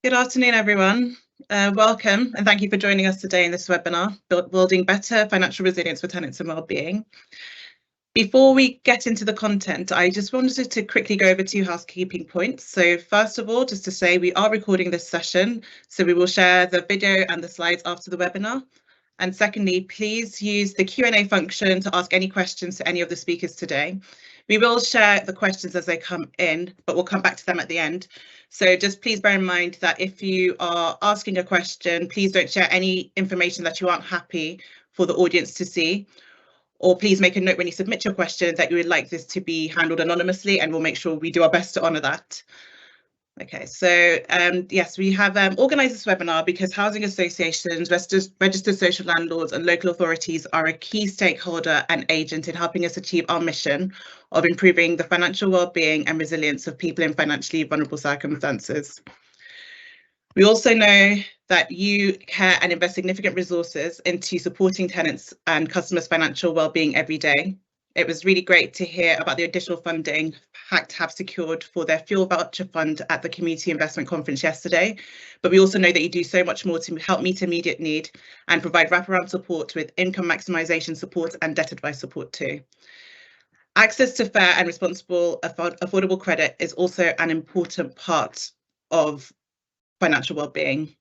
Good afternoon, everyone. Welcome and thank you for joining us today in this webinar, Building Better Financial Resilience for Tenants and Wellbeing. Before we get into the content, I just wanted to quickly go over 2 housekeeping points. So first of all, just to say we are recording this session, so we will share the video and the slides after the webinar. And secondly, please use the Q&A function to ask any questions to any of the speakers today. We will share the questions as they come in, but we'll come back to them at the end. So just please bear in mind that if you are asking a question, please don't share any information that you aren't happy for the audience to see. Or please make a note when you submit your question that you would like this to be handled anonymously, and we'll make sure we do our best to honour that. Okay, so yes, we have organised this webinar because housing associations, registered social landlords and local authorities are a key stakeholder and agent in helping us achieve our mission of improving the financial well-being and resilience of people in financially vulnerable circumstances. We also know that you care and invest significant resources into supporting tenants and customers' financial well-being every day. It was really great to hear about the additional funding PACT have secured for their fuel voucher fund at the Community Investment Conference yesterday, but we also know that you do so much more to help meet immediate need and provide wraparound support with income maximisation support and debt advice support too. Access to fair and responsible affordable credit is also an important part of financial well-being.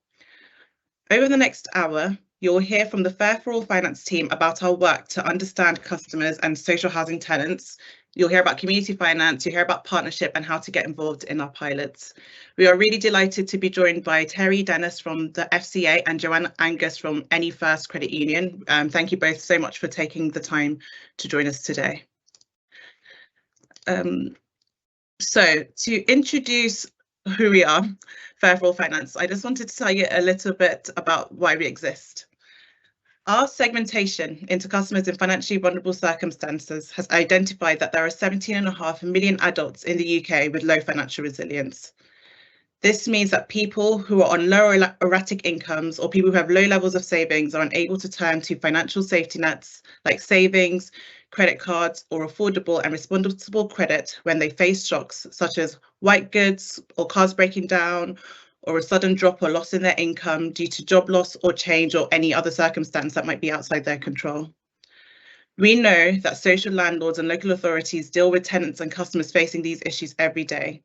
Over the next hour, you'll hear from the Fair for All Finance team about our work to understand customers and social housing tenants. You'll hear about community finance, you'll hear about partnership and how to get involved in our pilots. We are really delighted to be joined by Terry Dennis from the FCA and Joanna Angus from Any First Credit Union. Thank you both so much for taking the time to join us today. So to introduce who we are, Fair for All Finance, I just wanted to tell you a little bit about why we exist. Our segmentation into customers in financially vulnerable circumstances has identified that there are 17.5 million adults in the UK with low financial resilience. This means that people who are on low or erratic incomes or people who have low levels of savings are unable to turn to financial safety nets like savings, credit cards, or affordable and responsible credit when they face shocks such as white goods or cars breaking down, or a sudden drop or loss in their income due to job loss or change or any other circumstance that might be outside their control. We know that social landlords and local authorities deal with tenants and customers facing these issues every day.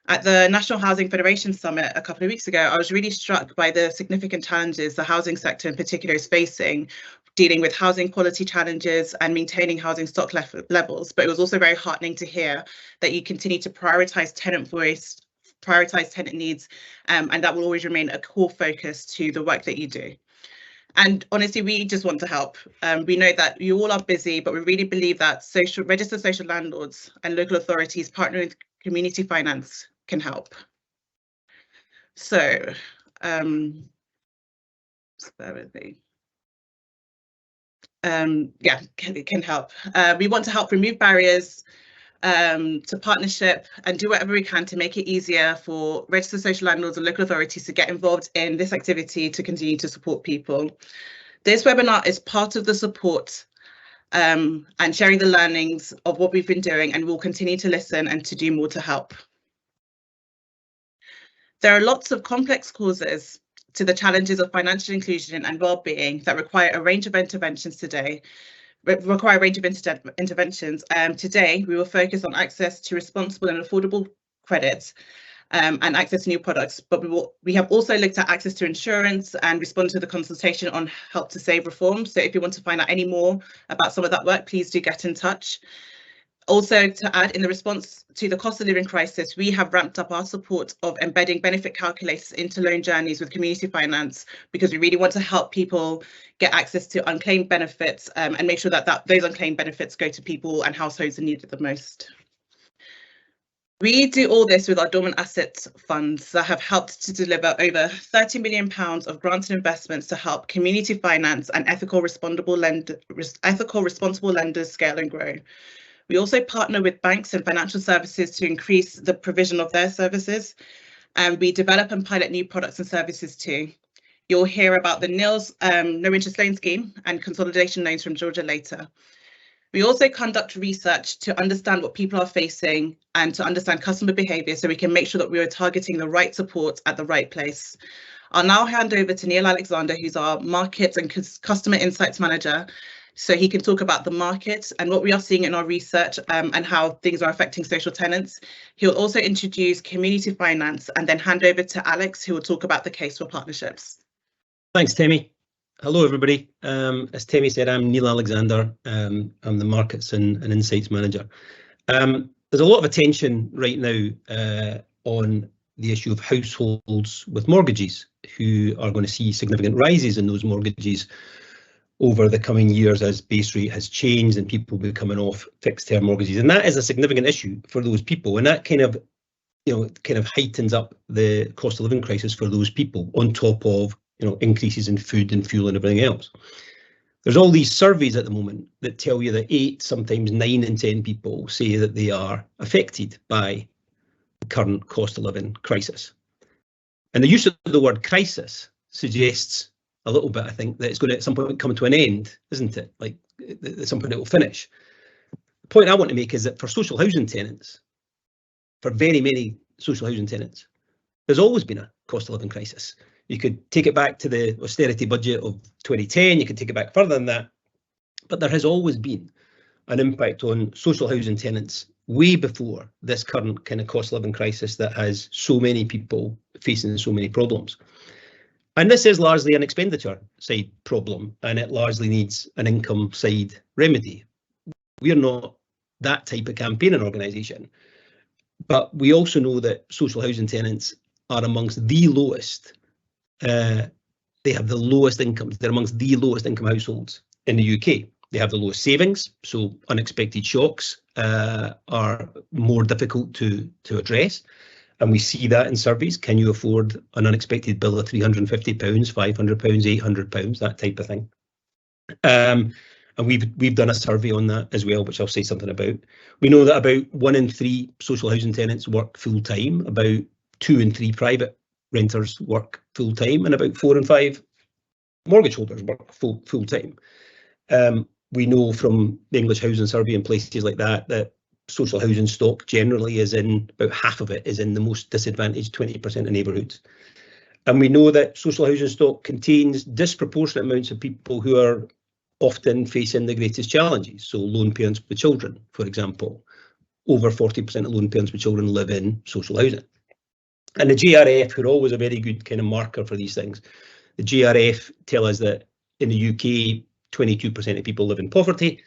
At the National Housing Federation Summit a couple of weeks ago, I was really struck by the significant challenges the housing sector in particular is facing, dealing with housing quality challenges and maintaining housing stock levels. But it was also very heartening to hear that you continue to prioritise tenant voice, prioritise tenant needs, and that will always remain a core focus to the work that you do. And honestly, we just want to help. We know that you all are busy, but we really believe that registered social landlords and local authorities partnering with community finance can help. So, just bear with me. Yeah, it can help. We want to help remove barriers to partnership and do whatever we can to make it easier for registered social landlords and local authorities to get involved in this activity to continue to support people. This webinar is part of the support and sharing the learnings of what we've been doing, and we'll continue to listen and to do more to help. There are lots of complex causes to the challenges of financial inclusion and well-being that require a range of interventions today. Today, we will focus on access to responsible and affordable credit and access to new products, but we have also looked at access to insurance and responded to the consultation on Help to Save reform. So if you want to find out any more about some of that work, please do get in touch. Also, to add, in the response to the cost of living crisis, we have ramped up our support of embedding benefit calculators into loan journeys with community finance, because we really want to help people get access to unclaimed benefits and make sure that those unclaimed benefits go to people and households who need it the most. We do all this with our dormant assets funds that have helped to deliver over £30 million of granted investments to help community finance and ethical responsible lenders scale and grow. We also partner with banks and financial services to increase the provision of their services, and we develop and pilot new products and services too. You'll hear about the NILS no interest loan scheme and consolidation loans from Georgia later. We also conduct research to understand what people are facing and to understand customer behaviour so we can make sure that we are targeting the right support at the right place. I'll now hand over to Neil Alexander, who's our Markets and Customer Insights Manager, so he can talk about the market and what we are seeing in our research and how things are affecting social tenants. He'll also introduce community finance and then hand over to Alex, who will talk about the case for partnerships. Thanks, Temi. Hello, everybody. As Temi said, I'm Neil Alexander. I'm the Markets and Insights Manager. There's a lot of attention right now on the issue of households with mortgages who are going to see significant rises in those mortgages over the coming years as base rate has changed and people will be coming off fixed term mortgages. And that is a significant issue for those people. And that kind of heightens up the cost of living crisis for those people on top of increases in food and fuel and everything else. There's all these surveys at the moment that tell you that 8, sometimes 9 in 10 people say that they are affected by the current cost of living crisis. And the use of the word crisis suggests a little bit, I think, that it's going to at some point come to an end, isn't it? Like at some point it will finish. The point I want to make is that for social housing tenants, for very many social housing tenants, there's always been a cost of living crisis. You could take it back to the austerity budget of 2010, you could take it back further than that, but there has always been an impact on social housing tenants way before this current kind of cost of living crisis that has so many people facing so many problems. And this is largely an expenditure side problem, and it largely needs an income side remedy. We're not that type of campaigning organisation, but we also know that social housing tenants are amongst the lowest. They have the lowest incomes. They're amongst the lowest income households in the UK. They have the lowest savings, so unexpected shocks are more difficult to address. And we see that in surveys. Can you afford an unexpected bill of £350, £500, £800, that type of thing? And we've done a survey on that as well, which I'll say something about. We know that about 1 in 3 social housing tenants work full time, about 2 in 3 private renters work full time, and about 4 in 5 mortgage holders work full time. We know from the English Housing Survey and places like that social housing stock generally is in, about half of it is in the most disadvantaged 20% of neighbourhoods. And we know that social housing stock contains disproportionate amounts of people who are often facing the greatest challenges. So lone parents with children, for example, over 40% of lone parents with children live in social housing. And the GRF, who are always a very good kind of marker for these things, the GRF tell us that in the UK, 22% of people live in poverty,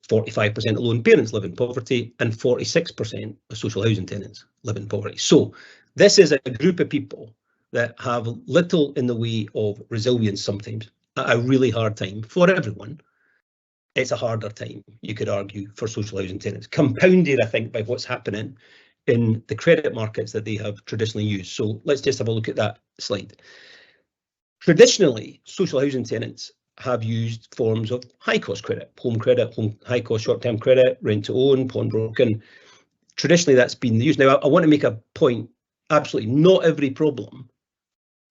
45% of lone parents live in poverty, and 46% of social housing tenants live in poverty. So this is a group of people that have little in the way of resilience sometimes, at a really hard time for everyone. It's a harder time, you could argue, for social housing tenants, compounded, I think, by what's happening in the credit markets that they have traditionally used. So let's just have a look at that slide. Traditionally, social housing tenants have used forms of high-cost credit, home high-cost short-term credit, rent-to-own, pawnbroking. Traditionally, that's been the use. Now, I want to make a point. Absolutely, not every problem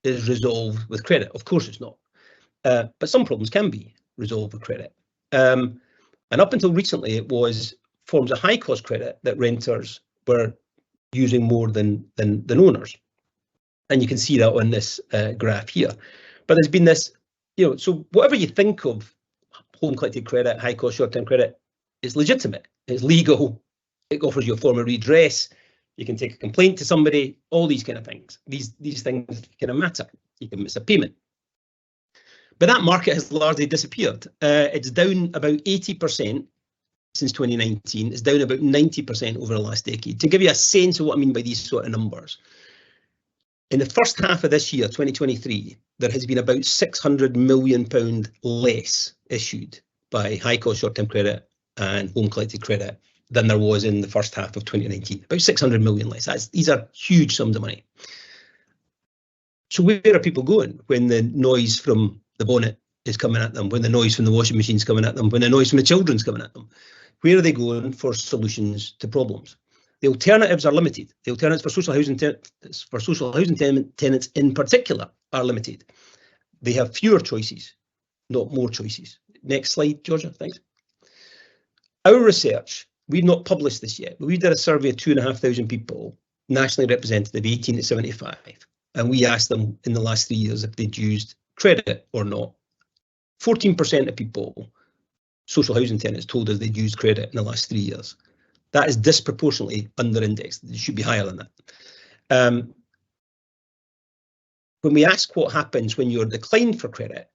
is resolved with credit. Of course, it's not. But some problems can be resolved with credit. And up until recently, it was forms of high-cost credit that renters were using more than owners. And you can see that on this graph here. But there's been this, so whatever you think of home collected credit, high cost short term credit, is legitimate, it's legal, it offers you a form of redress, you can take a complaint to somebody, all these kind of things. These things kind of matter. You can miss a payment. But that market has largely disappeared. It's down about 80% since 2019. It's down about 90% over the last decade. To give you a sense of what I mean by these sort of numbers, in the first half of this year, 2023, there has been about £600 million less issued by high-cost short-term credit and home collected credit than there was in the first half of 2019. About 600 million less. These are huge sums of money. So where are people going when the noise from the bonnet is coming at them, when the noise from the washing machine is coming at them, when the noise from the children's coming at them? Where are they going for solutions to problems? The alternatives are limited. The alternatives for social housing tenants in particular are limited. They have fewer choices, not more choices. Next slide, Georgia, thanks. our research, we've not published this yet, but we did a survey of 2,500 people, nationally representative, 18 to 75, and we asked them in the last 3 years if they'd used credit or not. 14% of people, social housing tenants, told us they'd used credit in the last 3 years. That is disproportionately under-indexed. It should be higher than that. When we ask what happens when you're declined for credit,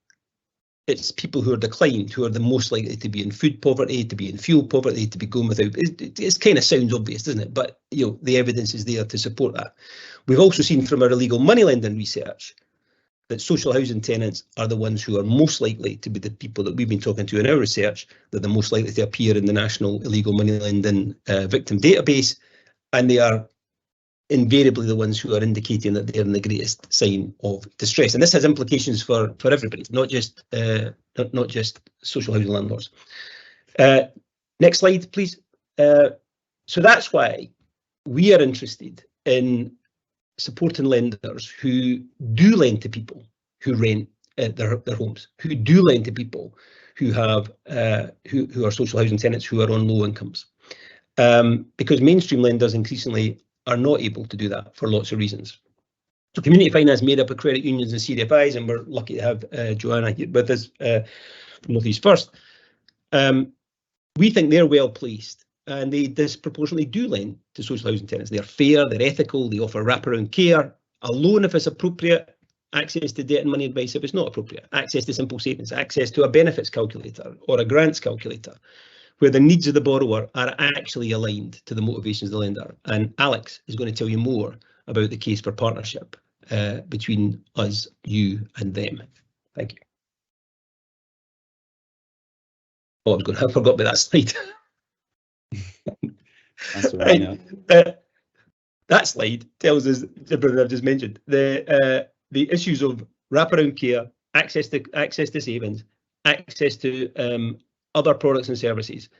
it's people who are declined who are the most likely to be in food poverty, to be in fuel poverty, to be going without. It kind of sounds obvious, doesn't it? But the evidence is there to support that. We've also seen from our illegal money lending research that social housing tenants are the ones who are most likely to be the people that we've been talking to in our research. They're the most likely to appear in the National Illegal Money Lending Victim Database, and they are invariably the ones who are indicating that they're in the greatest sign of distress. And this has implications for everybody, not just social housing landlords. Next slide, please. So that's why we are interested in supporting lenders who do lend to people who rent their homes, who do lend to people who have who are social housing tenants who are on low incomes, because mainstream lenders increasingly are not able to do that for lots of reasons. So community finance made up of credit unions and CDFIs, and we're lucky to have Joanna here with us from North East First. We think they're well placed, and they disproportionately do lend to social housing tenants. They're fair, they're ethical, they offer wraparound care, a loan if it's appropriate, access to debt and money advice if it's not appropriate, access to simple savings, access to a benefits calculator or a grants calculator, where the needs of the borrower are actually aligned to the motivations of the lender. And Alex is going to tell you more about the case for partnership between us, you and them. Thank you. Oh, I forgot about that slide. That's all right. That slide tells us everything I've just mentioned. The issues of wraparound care, access to savings, access to other products and services,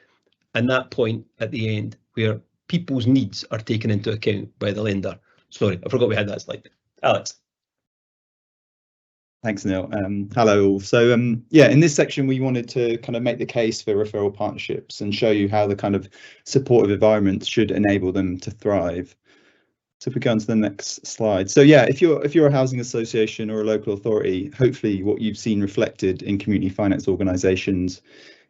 and that point at the end where people's needs are taken into account by the lender. Sorry, I forgot we had that slide. Alex. Thanks, Neil. Hello all. So yeah, in this section we wanted to kind of make the case for referral partnerships and show you how the kind of supportive environment should enable them to thrive. So if we go on to the next slide. So yeah, if you're a housing association or a local authority, hopefully what you've seen reflected in community finance organisations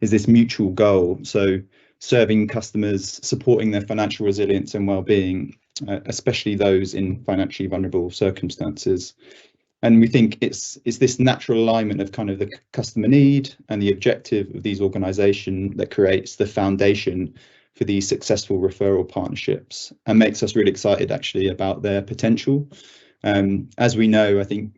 is this mutual goal. So serving customers, supporting their financial resilience and well-being, especially those in financially vulnerable circumstances. And we think it's this natural alignment of kind of the customer need and the objective of these organisations that creates the foundation for these successful referral partnerships and makes us really excited actually about their potential. As we know, I think,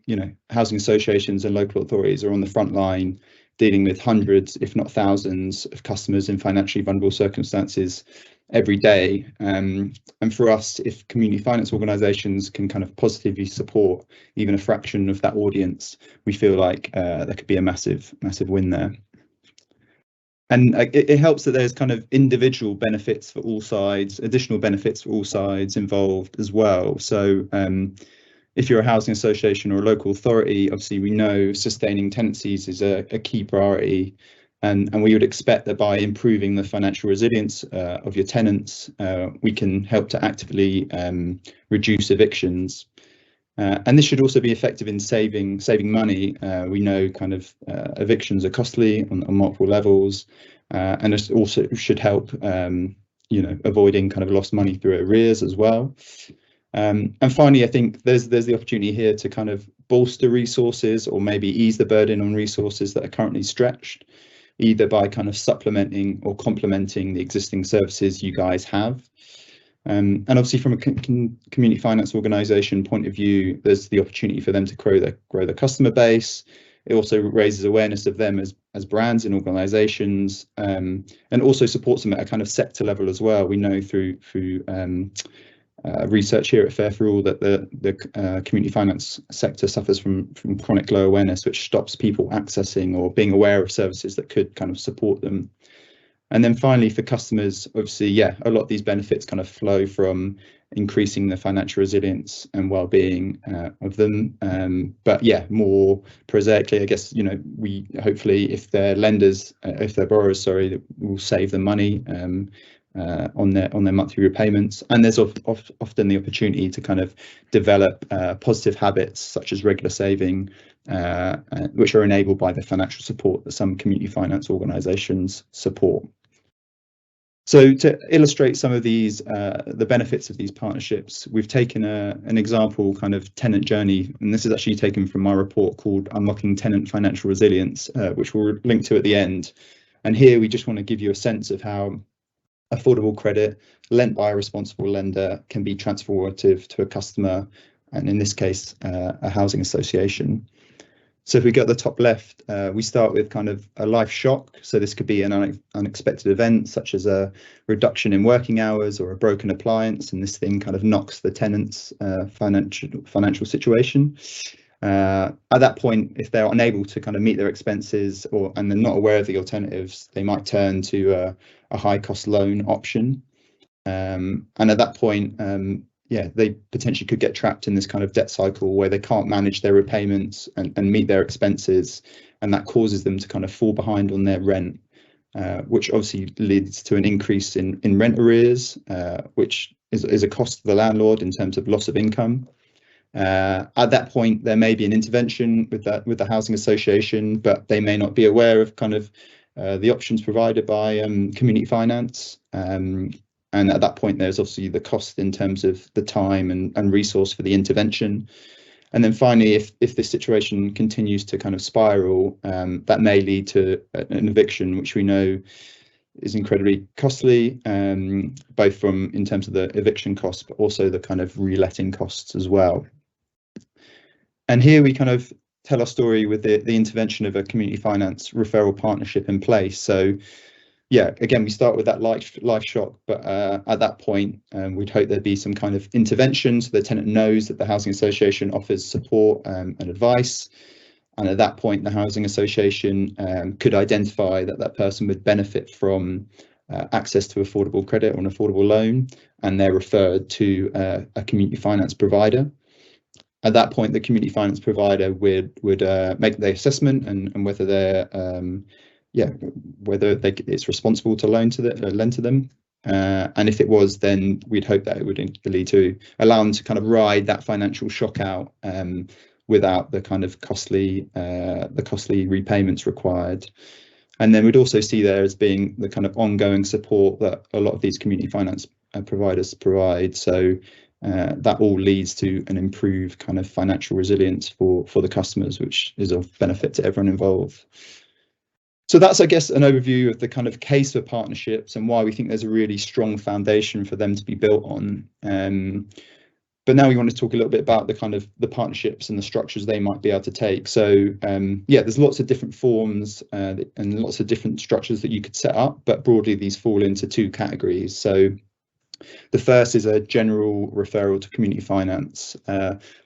housing associations and local authorities are on the front line dealing with hundreds, if not thousands, of customers in financially vulnerable circumstances every day. And for us, if community finance organisations can kind of positively support even a fraction of that audience, we feel like there could be a massive win there. And it helps that there's kind of individual benefits for all sides, additional benefits for all sides involved as well. So if you're a housing association or a local authority, obviously we know sustaining tenancies is a key priority. And we would expect that by improving the financial resilience of your tenants, we can help to actively reduce evictions. And this should also be effective in saving money. We know kind of evictions are costly on multiple levels, and it also should help, avoiding kind of lost money through arrears as well. And finally, I think there's the opportunity here to kind of bolster resources or maybe ease the burden on resources that are currently stretched, either by kind of supplementing or complementing the existing services you guys have. And obviously from a community finance organisation point of view, there's the opportunity for them to grow their customer base. It also raises awareness of them as brands and organisations, and also supports them at a kind of sector level as well. We know through research here at Fair for All that the community finance sector suffers from chronic low awareness, which stops people accessing or being aware of services that could kind of support them. And then finally, for customers, obviously, yeah, a lot of these benefits kind of flow from increasing the financial resilience and well-being of them. But yeah, more prosaically, I guess, we hopefully, if their borrowers, sorry, will save them money on their monthly repayments. And there's often the opportunity to kind of develop positive habits such as regular saving, which are enabled by the financial support that some community finance organisations support. So to illustrate some of these, the benefits of these partnerships, we've taken an example kind of tenant journey, and this is actually taken from my report called Unlocking Tenant Financial Resilience, which we'll link to at the end. And here we just want to give you a sense of how affordable credit lent by a responsible lender can be transformative to a customer, and in this case, a housing association. So if we go at the top left, we start with kind of a life shock. So this could be an unexpected event, such as a reduction in working hours or a broken appliance, and this thing kind of knocks the tenant's financial situation. At that point, if they're unable to kind of meet their expenses and they're not aware of the alternatives, they might turn to a high cost loan option. And at that point, they potentially could get trapped in this kind of debt cycle where they can't manage their repayments and meet their expenses, and that causes them to kind of fall behind on their rent, which obviously leads to an increase in rent arrears, which is a cost to the landlord in terms of loss of income. At that point, there may be an intervention with the housing association, but they may not be aware of kind of the options provided by community finance. And at that point, there's obviously the cost in terms of the time and resource for the intervention. And then finally, if this situation continues to kind of spiral, that may lead to an eviction, which we know is incredibly costly, both in terms of the eviction costs, but also the kind of reletting costs as well. And here we kind of tell our story with the intervention of a community finance referral partnership in place. So yeah, again, we start with that life shock, but at that point, we'd hope there'd be some kind of intervention so the tenant knows that the housing association offers support and advice. And at that point, the housing association could identify that person would benefit from access to affordable credit or an affordable loan, and they're referred to a community finance provider. At that point, the community finance provider would make the assessment and whether they're it's responsible to lend to them, and if it was, then we'd hope that it would lead to allow them to kind of ride that financial shock out without the kind of costly repayments required. And then we'd also see there as being the kind of ongoing support that a lot of these community finance providers provide. So that all leads to an improved kind of financial resilience for the customers, which is of benefit to everyone involved. So that's, I guess, an overview of the kind of case for partnerships and why we think there's a really strong foundation for them to be built on. But now we want to talk a little bit about the kind of the partnerships and the structures they might be able to take. So there's lots of different forms and lots of different structures that you could set up, but broadly these fall into two categories. So the first is a general referral to community finance,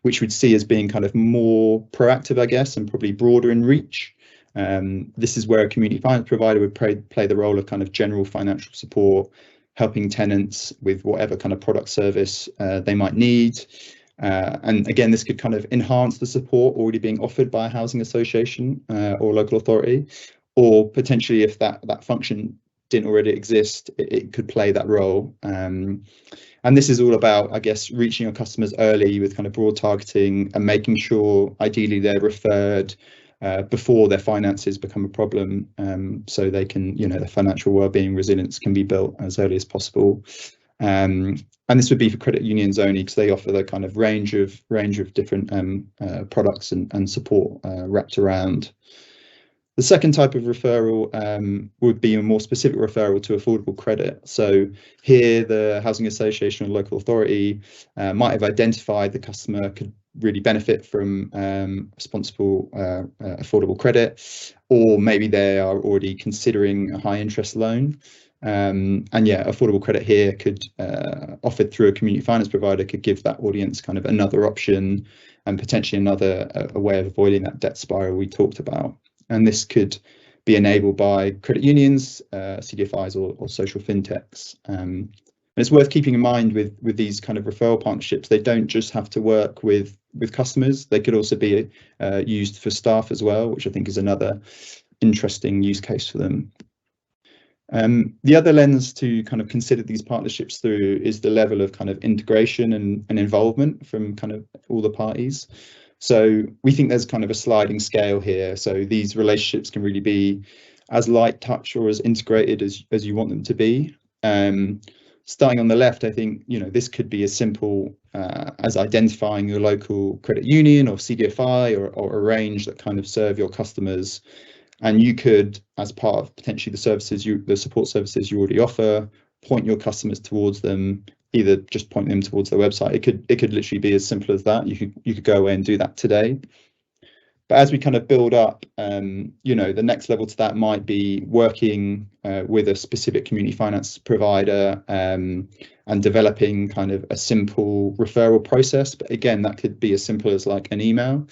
which we'd see as being kind of more proactive, I guess, and probably broader in reach. This is where a community finance provider would play the role of kind of general financial support, helping tenants with whatever kind of product service they might need. And again, this could kind of enhance the support already being offered by a housing association or local authority, or potentially if that function didn't already exist, it could play that role. And this is all about, I guess, reaching your customers early with kind of broad targeting and making sure ideally they're referred before their finances become a problem, so they can, their financial wellbeing resilience can be built as early as possible. And this would be for credit unions only, because they offer the kind of range of different products and support wrapped around. The second type of referral would be a more specific referral to affordable credit. So here the housing association or local authority might have identified the customer could really benefit from responsible affordable credit, or maybe they are already considering a high interest loan. And yeah, affordable credit here could offered through a community finance provider could give that audience kind of another option and potentially a way of avoiding that debt spiral we talked about. And this could be enabled by credit unions, CDFIs or social fintechs. And And it's worth keeping in mind with these kind of referral partnerships, they don't just have to work with customers, they could also be used for staff as well, which I think is another interesting use case for them. The other lens to kind of consider these partnerships through is the level of kind of integration and involvement from kind of all the parties. So we think there's kind of a sliding scale here. So these relationships can really be as light touch or as integrated as you want them to be. Starting on the left, I think, you know, this could be as simple as identifying your local credit union or CDFI or a range that kind of serve your customers. And you could, as part of potentially the support services you already offer, point your customers towards them, either just point them towards their website. It could literally be as simple as that. You could go away and do that today. But as we kind of build up, you know, the next level to that might be working with a specific community finance provider and developing kind of a simple referral process. But again, that could be as simple as like an email.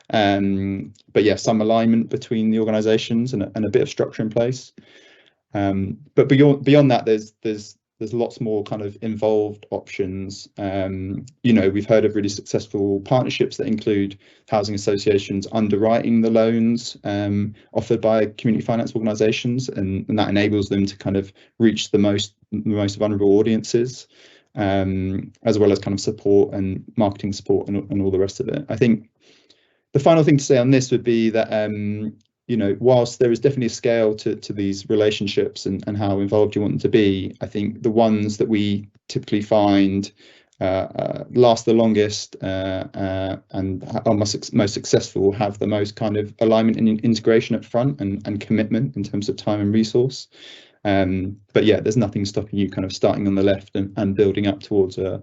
But yeah, some alignment between the organizations and a bit of structure in place. But beyond that, there's lots more kind of involved options. You know, we've heard of really successful partnerships that include housing associations underwriting the loans offered by community finance organisations, and that enables them to kind of reach the most vulnerable audiences, as well as kind of support and marketing support and all the rest of it. I think the final thing to say on this would be that you know, whilst there is definitely a scale to these relationships and how involved you want them to be, I think the ones that we typically find last the longest and are most successful have the most kind of alignment and integration up front and commitment in terms of time and resource. But yeah, there's nothing stopping you kind of starting on the left and building up towards a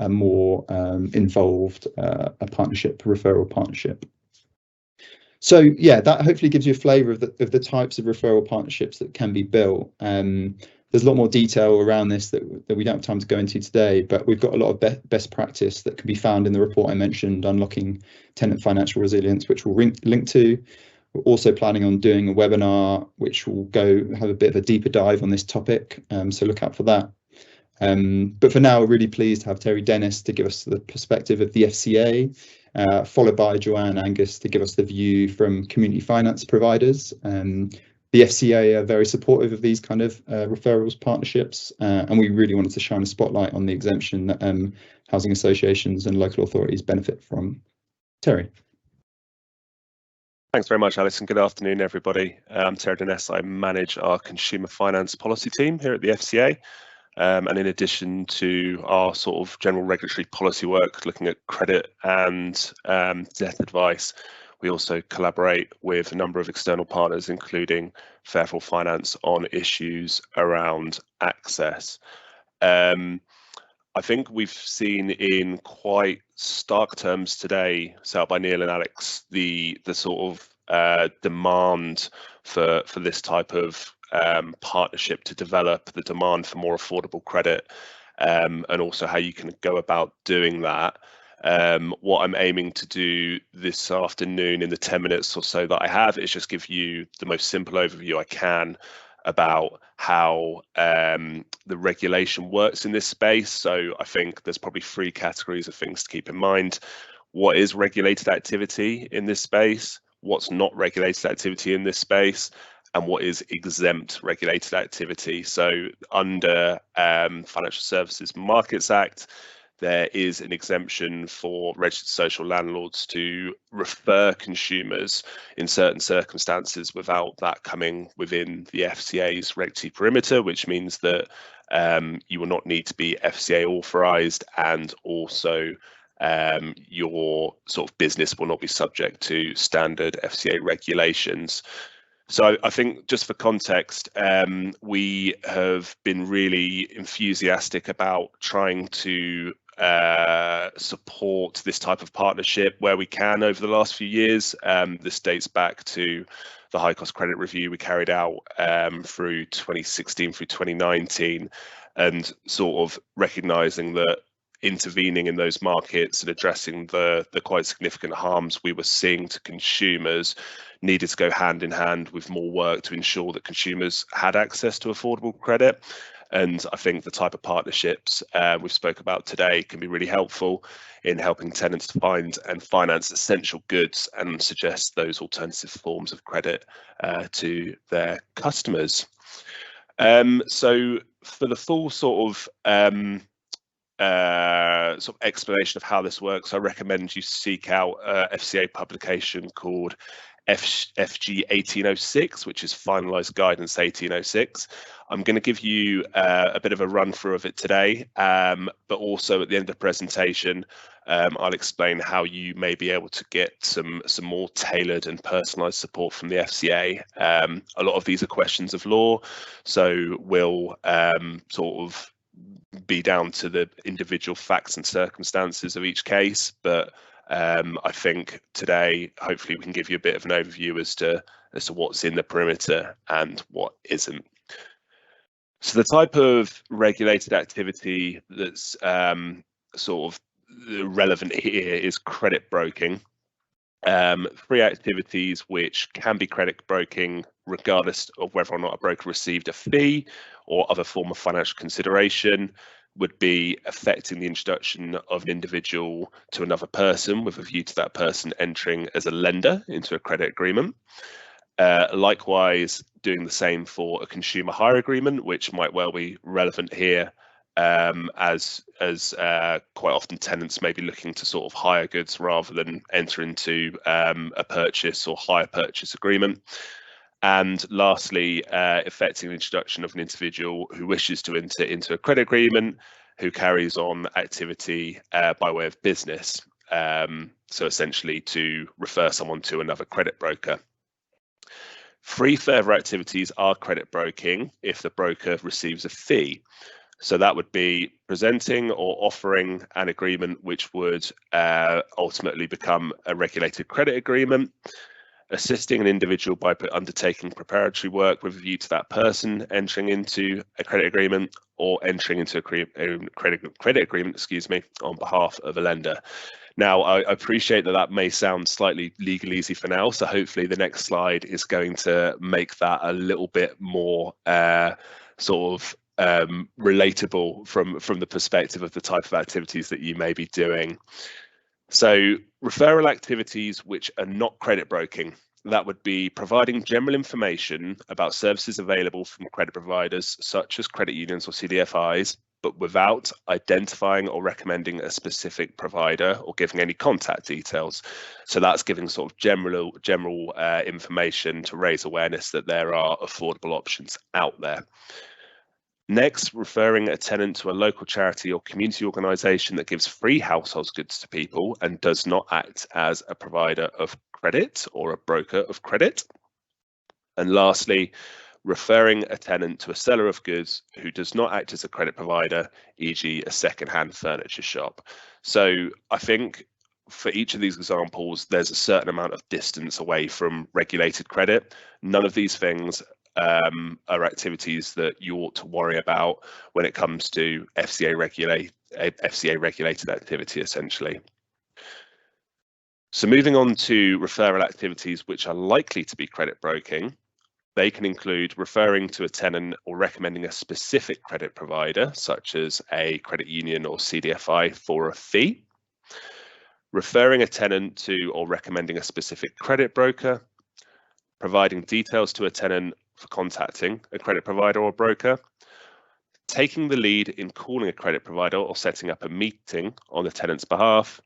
more involved referral partnership. So yeah, that hopefully gives you a flavour of the types of referral partnerships that can be built. There's a lot more detail around this that we don't have time to go into today, but we've got a lot of best practice that can be found in the report I mentioned, Unlocking Tenant Financial Resilience, which we'll link to. We're also planning on doing a webinar which will have a bit of a deeper dive on this topic, so look out for that. But for now, we're really pleased to have Terry Dennis to give us the perspective of the FCA, followed by Joanne Angus to give us the view from community finance providers. The FCA are very supportive of these kind of referrals partnerships, and we really wanted to shine a spotlight on the exemption that housing associations and local authorities benefit from. Terry. Thanks very much, Alice, and good afternoon, everybody. I'm Terry Dennis. I manage our consumer finance policy team here at the FCA. And in addition to our sort of general regulatory policy work, looking at credit and debt advice, we also collaborate with a number of external partners, including Fairfield Finance, on issues around access. I think we've seen in quite stark terms today, set out by Neil and Alex, the sort of demand for this type of partnership to develop, the demand for more affordable credit, and also how you can go about doing that. What I'm aiming to do this afternoon in the 10 minutes or so that I have is just give you the most simple overview I can about how the regulation works in this space. So I think there's probably 3 categories of things to keep in mind. What is regulated activity in this space? What's not regulated activity in this space? And what is exempt regulated activity? So under Financial Services Markets Act, there is an exemption for registered social landlords to refer consumers in certain circumstances without that coming within the FCA's regulatory perimeter, which means that you will not need to be FCA authorised, and also your sort of business will not be subject to standard FCA regulations. So I think just for context, we have been really enthusiastic about trying to support this type of partnership where we can over the last few years. This dates back to the high cost credit review we carried out through 2016 through 2019, and sort of recognising that intervening in those markets and addressing the quite significant harms we were seeing to consumers needed to go hand in hand with more work to ensure that consumers had access to affordable credit. And I think the type of partnerships we've spoke about today can be really helpful in helping tenants find and finance essential goods and suggest those alternative forms of credit to their customers. So for the full sort of explanation of how this works, I recommend you seek out FCA publication called FG 1806, which is Finalised Guidance 1806. I'm going to give you a bit of a run through of it today, but also at the end of the presentation, I'll explain how you may be able to get some more tailored and personalised support from the FCA. A lot of these are questions of law, so we'll sort of be down to the individual facts and circumstances of each case, but I think today hopefully we can give you a bit of an overview as to what's in the perimeter and what isn't. So the type of regulated activity that's sort of relevant here is credit broking. Three activities which can be credit broking regardless of whether or not a broker received a fee or other form of financial consideration would be affecting the introduction of an individual to another person with a view to that person entering as a lender into a credit agreement. Likewise, doing the same for a consumer hire agreement, which might well be relevant here, as quite often tenants may be looking to sort of hire goods rather than enter into a purchase or hire purchase agreement. And lastly, affecting the introduction of an individual who wishes to enter into a credit agreement who carries on activity by way of business. So essentially to refer someone to another credit broker. Three further activities are credit broking if the broker receives a fee. So that would be presenting or offering an agreement which would ultimately become a regulated credit agreement, assisting an individual by undertaking preparatory work with a view to that person entering into a credit agreement, or entering into a credit agreement, on behalf of a lender. Now, I appreciate that may sound slightly legalese for now, so hopefully the next slide is going to make that a little bit more relatable from the perspective of the type of activities that you may be doing. So referral activities which are not credit broking, that would be providing general information about services available from credit providers such as credit unions or CDFIs, but without identifying or recommending a specific provider or giving any contact details. So that's giving sort of general information to raise awareness that there are affordable options out there. Next, referring a tenant to a local charity or community organisation that gives free household goods to people and does not act as a provider of credit or a broker of credit. And lastly, referring a tenant to a seller of goods who does not act as a credit provider, e.g. a second-hand furniture shop. So I think for each of these examples, there's a certain amount of distance away from regulated credit. None of these things are activities that you ought to worry about when it comes to FCA regulated activity, essentially. So moving on to referral activities which are likely to be credit broking, they can include referring to a tenant or recommending a specific credit provider, such as a credit union or CDFI for a fee, referring a tenant to or recommending a specific credit broker, providing details to a tenant for contacting a credit provider or broker, taking the lead in calling a credit provider or setting up a meeting on the tenant's behalf,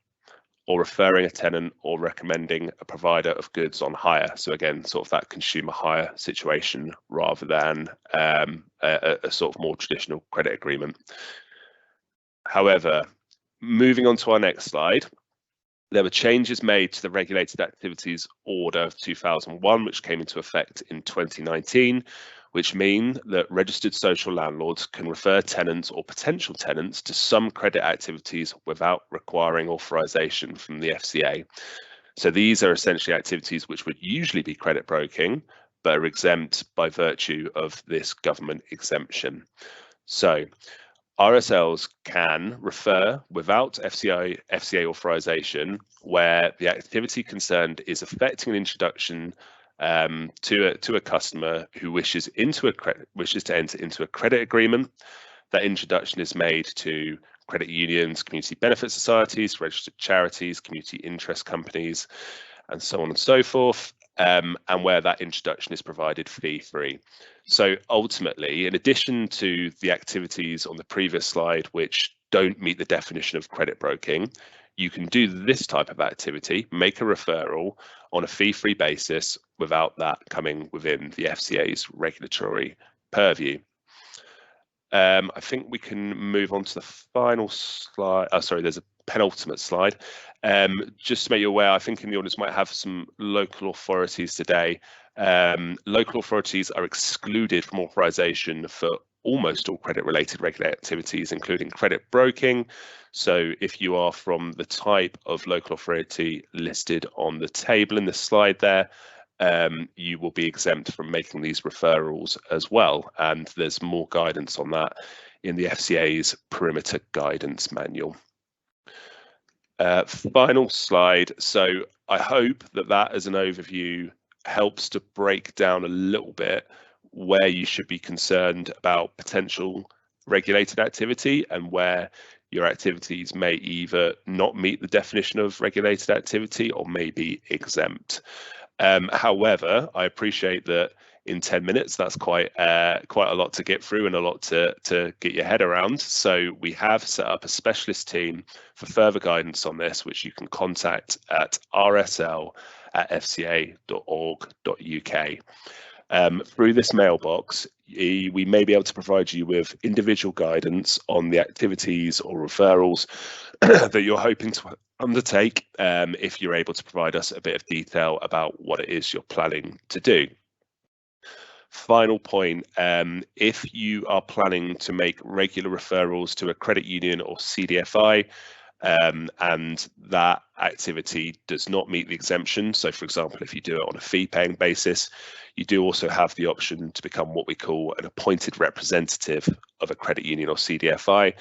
or referring a tenant or recommending a provider of goods on hire. So again, sort of that consumer hire situation rather than a sort of more traditional credit agreement. However, moving on to our next slide, there were changes made to the Regulated Activities Order of 2001, which came into effect in 2019, which mean that registered social landlords can refer tenants or potential tenants to some credit activities without requiring authorization from the FCA. So these are essentially activities which would usually be credit broking, but are exempt by virtue of this government exemption. So RSLs can refer without FCA authorization where the activity concerned is affecting an introduction to a customer who wishes to enter into a credit agreement. That introduction is made to credit unions, community benefit societies, registered charities, community interest companies, and so on and so forth, and where that introduction is provided fee-free. So ultimately, in addition to the activities on the previous slide, which don't meet the definition of credit broking, you can do this type of activity, make a referral on a fee-free basis without that coming within the FCA's regulatory purview. I think we can move on to the final slide. Sorry, there's a penultimate slide. Just to make you aware, I think in the audience might have some local authorities today. Local authorities are excluded from authorisation for almost all credit-related regulated activities, including credit broking. So if you are from the type of local authority listed on the table in the slide there, you will be exempt from making these referrals as well. And there's more guidance on that in the FCA's Perimeter Guidance Manual. Final slide. So I hope that as an overview helps to break down a little bit where you should be concerned about potential regulated activity and where your activities may either not meet the definition of regulated activity or may be exempt. However, I appreciate that in 10 minutes, that's quite a lot to get through and a lot to get your head around. So we have set up a specialist team for further guidance on this, which you can contact at rsl@fca.org.uk. Through this mailbox, we may be able to provide you with individual guidance on the activities or referrals that you're hoping to undertake, if you're able to provide us a bit of detail about what it is you're planning to do. Final point, if you are planning to make regular referrals to a credit union or CDFI, and that activity does not meet the exemption, so for example, if you do it on a fee-paying basis, you do also have the option to become what we call an appointed representative of a credit union or CDFI.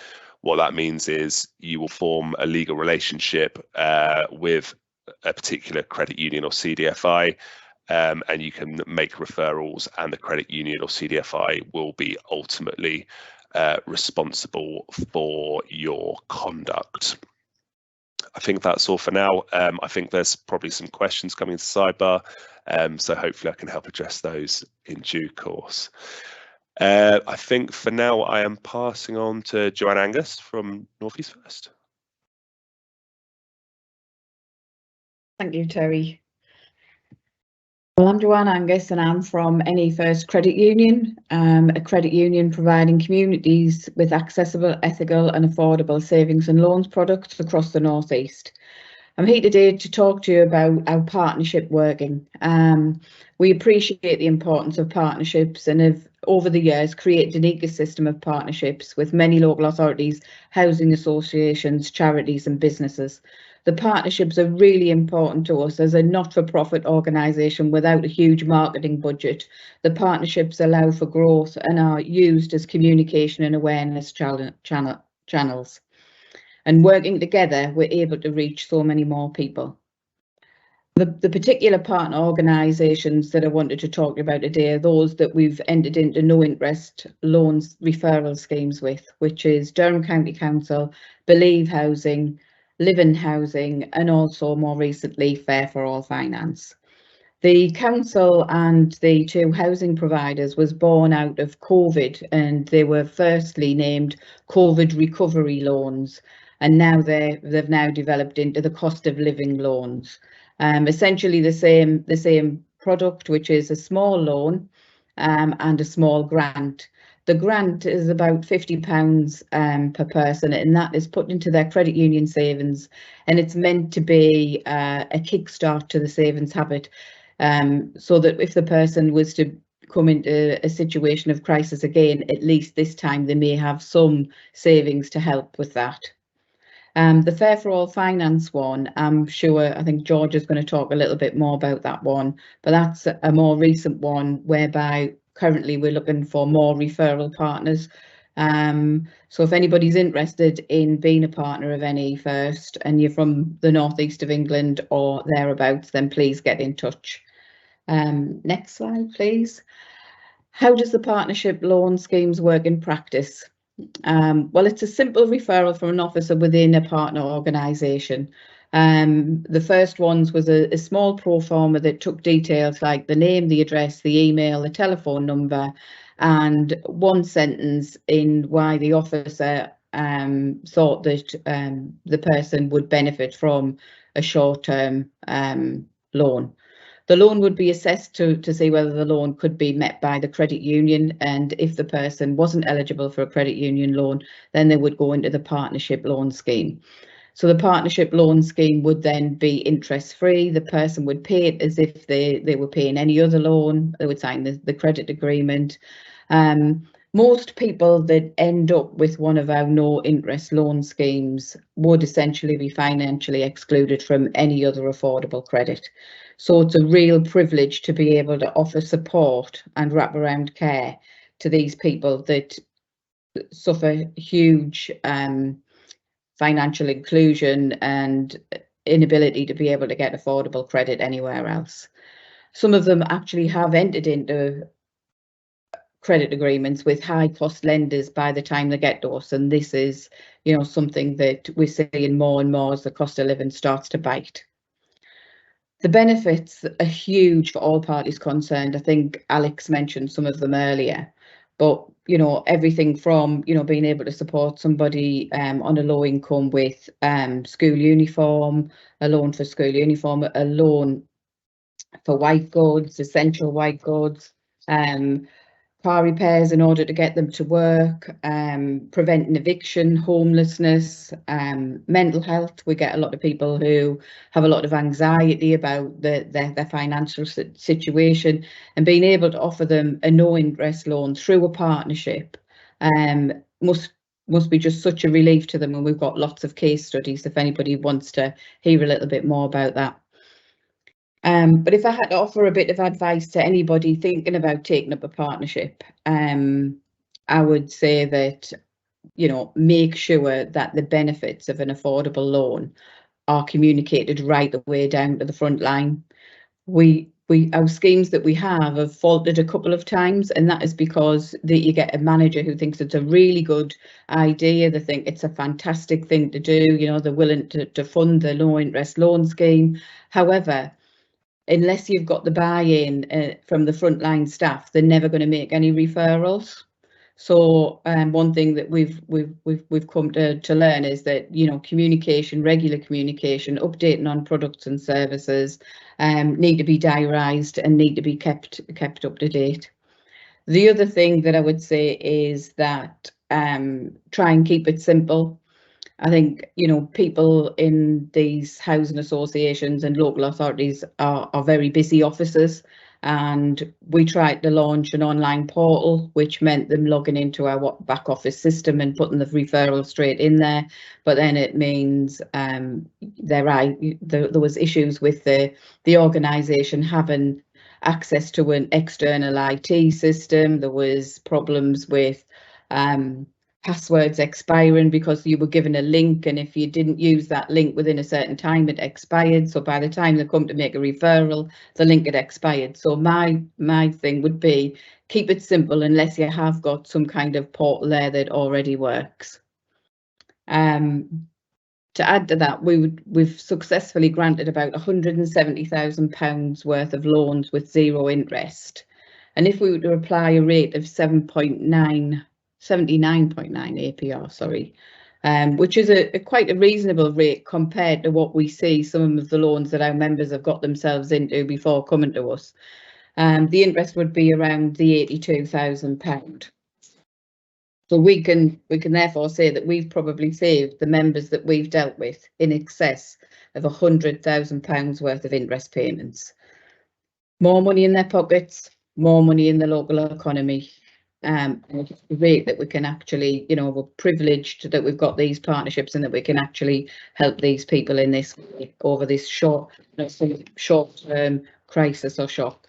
What that means is you will form a legal relationship with a particular credit union or CDFI, and you can make referrals, and the credit union or CDFI will be ultimately responsible for your conduct. I think that's all for now. I think there's probably some questions coming to sidebar, so hopefully I can help address those in due course. I think for now I am passing on to Joanne Angus from North East First. Thank you, Terry. Well, I'm Joanne Angus and I'm from NE First Credit Union, a credit union providing communities with accessible, ethical and affordable savings and loans products across the North East. I'm here today to talk to you about our partnership working. We appreciate the importance of partnerships and have over the years created an ecosystem of partnerships with many local authorities, housing associations, charities and businesses. The partnerships are really important to us as a not-for-profit organisation without a huge marketing budget. The partnerships allow for growth and are used as communication and awareness channels. And working together, we're able to reach so many more people. The particular partner organisations that I wanted to talk about today are those that we've entered into no interest loans referral schemes with, which is Durham County Council, Believe Housing, Live in Housing, and also more recently Fair for All Finance. The council and the two housing providers was born out of COVID, and they were firstly named COVID recovery loans, and now they've now developed into the cost of living loans. Essentially the same product, which is a small loan and a small grant. The grant is about £50 per person, and that is put into their credit union savings, and it's meant to be a kickstart to the savings habit, so that if the person was to come into a situation of crisis again, at least this time they may have some savings to help with that. The Fair for All Finance one, I think George is going to talk a little bit more about that one, but that's a more recent one whereby currently we're looking for more referral partners. So if anybody's interested in being a partner of NE First and you're from the northeast of England or thereabouts, then please get in touch. Next slide, please. How does the partnership loan schemes work in practice? Well, it's a simple referral from an officer within a partner organisation. The first ones was a small pro forma that took details like the name, the address, the email, the telephone number, and one sentence in why the officer thought that the person would benefit from a short-term loan. The loan would be assessed to see whether the loan could be met by the credit union, and if the person wasn't eligible for a credit union loan, then they would go into the partnership loan scheme. So the partnership loan scheme would then be interest free. The person would pay it as if they were paying any other loan. They would sign the credit agreement. Most people that end up with one of our no interest loan schemes would essentially be financially excluded from any other affordable credit. So it's a real privilege to be able to offer support and wraparound care to these people that suffer huge financial inclusion and inability to be able to get affordable credit anywhere else. Some of them actually have entered into credit agreements with high cost lenders by the time they get to us, and this is, you know, something that we're seeing more and more as the cost of living starts to bite. The benefits are huge for all parties concerned. I think Alex mentioned some of them earlier, but you know, everything from, you know, being able to support somebody on a low income with school uniform, a loan for school uniform, a loan for white goods, essential white goods, car repairs in order to get them to work, preventing eviction, homelessness, mental health. We get a lot of people who have a lot of anxiety about their financial situation, and being able to offer them a no interest loan through a partnership must be just such a relief to them. And we've got lots of case studies if anybody wants to hear a little bit more about that. But if I had to offer a bit of advice to anybody thinking about taking up a partnership, I would say that, you know, make sure that the benefits of an affordable loan are communicated right the way down to the front line. Our schemes that we have faltered a couple of times, and that is because you get a manager who thinks it's a really good idea. They think it's a fantastic thing to do. You know, they're willing to fund the low interest loan scheme. However, unless you've got the buy-in from the frontline staff, they're never going to make any referrals. So one thing that we've come to learn is that, you know, communication, regular communication, updating on products and services need to be diarised and need to be kept up to date. The other thing that I would say is that try and keep it simple. I think, you know, people in these housing associations and local authorities are very busy officers, and we tried to launch an online portal, which meant them logging into our back office system and putting the referral straight in there. But then it means there was issues with the organisation having access to an external IT system. There was problems with passwords expiring because you were given a link, and if you didn't use that link within a certain time, it expired. So by the time they come to make a referral, the link had expired. So my thing would be keep it simple unless you have got some kind of portal there that already works. To add to that, we've successfully granted about £170,000 worth of loans with zero interest, and if we were to apply a rate of 79.9 APR, sorry, which is quite a reasonable rate compared to what we see some of the loans that our members have got themselves into before coming to us. The interest would be around the £82,000. So we can therefore say that we've probably saved the members that we've dealt with in excess of £100,000 worth of interest payments. More money in their pockets, more money in the local economy. And it's great that we can actually, you know, we're privileged that we've got these partnerships and that we can actually help these people in this over this short-term crisis or shock.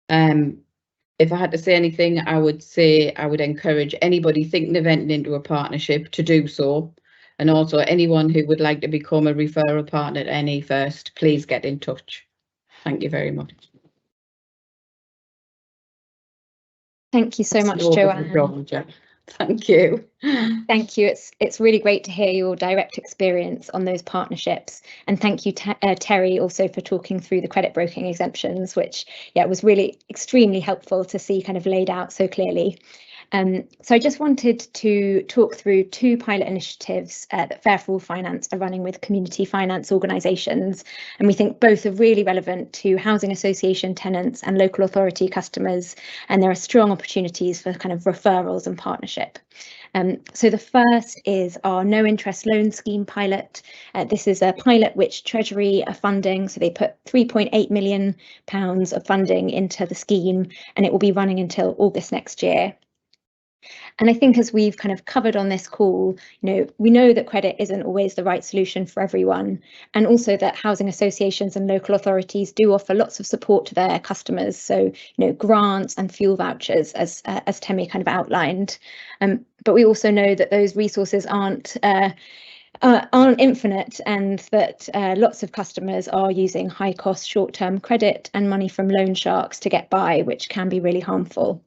If I had to say anything, I would say I would encourage anybody thinking of entering into a partnership to do so, and also anyone who would like to become a referral partner at NE First, please get in touch. Thank you very much. Thank you so much, Over to Joanne. Georgia. Thank you. Thank you. It's really great to hear your direct experience on those partnerships, and thank you, Terry, also for talking through the credit broking exemptions, which was really extremely helpful to see kind of laid out so clearly. So I just wanted to talk through two pilot initiatives that Fair for All Finance are running with community finance organisations, and we think both are really relevant to housing association tenants and local authority customers, and there are strong opportunities for kind of referrals and partnership. So the first is our no interest loan scheme pilot. This is a pilot which Treasury are funding, so they put £3.8 million of funding into the scheme, and it will be running until August next year. And I think, as we've kind of covered on this call, we know that credit isn't always the right solution for everyone, and also that housing associations and local authorities do offer lots of support to their customers. So, grants and fuel vouchers, as Temi kind of outlined. But we also know that those resources aren't infinite, and that lots of customers are using high-cost short-term credit and money from loan sharks to get by, which can be really harmful.